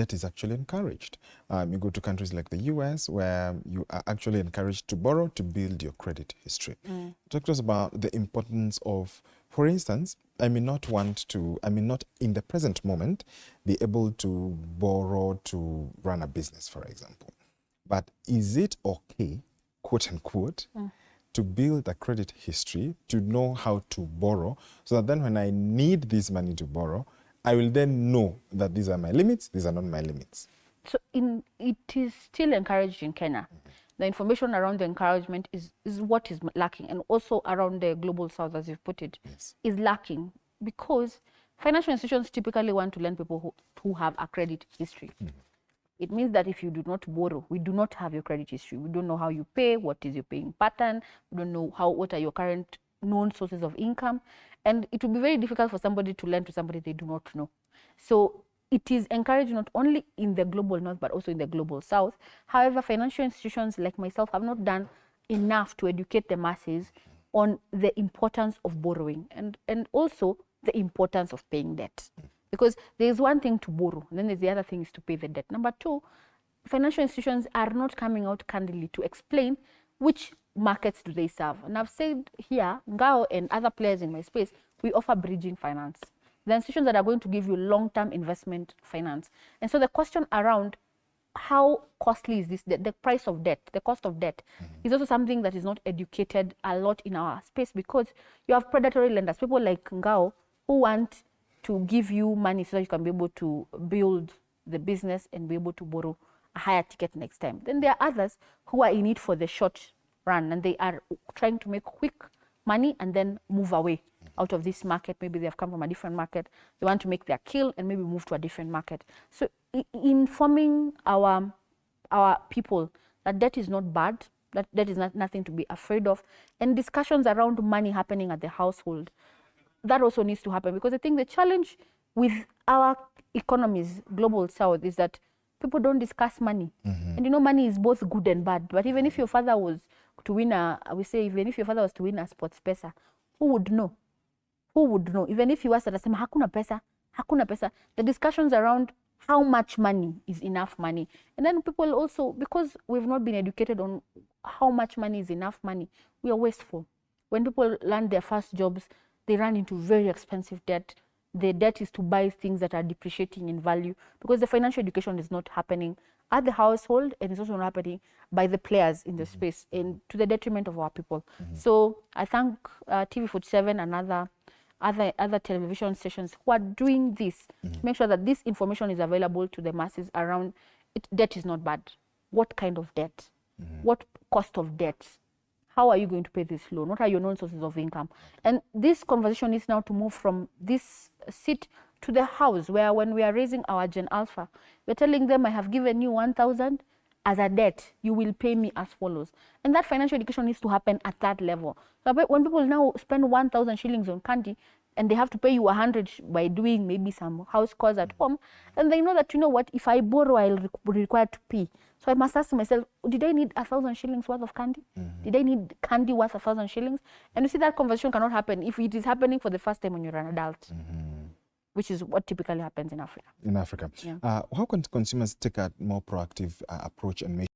debt is actually encouraged. You go to countries like the US, where you are actually encouraged to borrow to build your credit history. Talk to us about the importance of, for instance, I may not in the present moment be able to borrow to run a business, for example. But is it okay, quote unquote, to build a credit history, to know how to borrow, so that then when I need this money to borrow, I will then know that these are my limits, these are not my limits? So it is still encouraged in Kenya. The information around the encouragement is what is lacking, and also around the global south, as you've put it, is lacking, because financial institutions typically want to lend people who have a credit history. It means that if you do not borrow, we do not have your credit history. We don't know how you pay, what is your paying pattern, we don't know what are your current known sources of income, and it will be very difficult for somebody to lend to somebody they do not know. So it is encouraged not only in the global north, but also in the global south. However, financial institutions like myself have not done enough to educate the masses on the importance of borrowing and also the importance of paying debt. Because there's one thing to borrow, and then there's the other thing is to pay the debt. Number two, financial institutions are not coming out candidly to explain which markets do they serve. And I've said here, Ngao and other players in my space, we offer bridging finance. The institutions that are going to give you long-term investment finance. And so the question around how costly is this, the price of debt, the cost of debt, is also something that is not educated a lot in our space, because you have predatory lenders, people like Ngao, who want to give you money so that you can be able to build the business and be able to borrow a higher ticket next time. Then there are others who are in it for the short run, and they are trying to make quick money and then move away out of this market. Maybe they have come from a different market, they want to make their kill and maybe move to a different market. So informing our people that debt is not bad, that debt is nothing to be afraid of, and discussions around money happening at the household, that also needs to happen. Because I think the challenge with our economies, global south, is that people don't discuss money. And you know, money is both good and bad. But even if your father was to win even if your father was to win a sports pesa, who would know? Who would know? Even if he was atasema hakuna pesa, hakuna pesa. The discussions around how much money is enough money. And then people also, because we've not been educated on how much money is enough money, we are wasteful. When people land their first jobs, they run into very expensive debt. The debt is to buy things that are depreciating in value, because the financial education is not happening at the household, and it's also not happening by the players in the space, and to the detriment of our people. So I thank TV47 and other television stations who are doing this to make sure that this information is available to the masses around it. Debt is not bad. What kind of debt? What cost of debt? How are you going to pay this loan? What are your known sources of income? And this conversation is now to move from this seat to the house, where when we are raising our Gen Alpha, we're telling them, I have given you 1,000 as a debt, you will pay me as follows. And that financial education needs to happen at that level. So when people now spend 1,000 shillings on candy, and they have to pay you 100 by doing maybe some house calls at home, and they know that, you know what, if I borrow, I'll be required to pay. So I must ask myself, did I need 1,000 shillings worth of candy? Did I need candy worth 1,000 shillings? And you see, that conversation cannot happen if it is happening for the first time when you're an adult, which is what typically happens in Africa. In Africa. How can consumers take a more proactive approach and make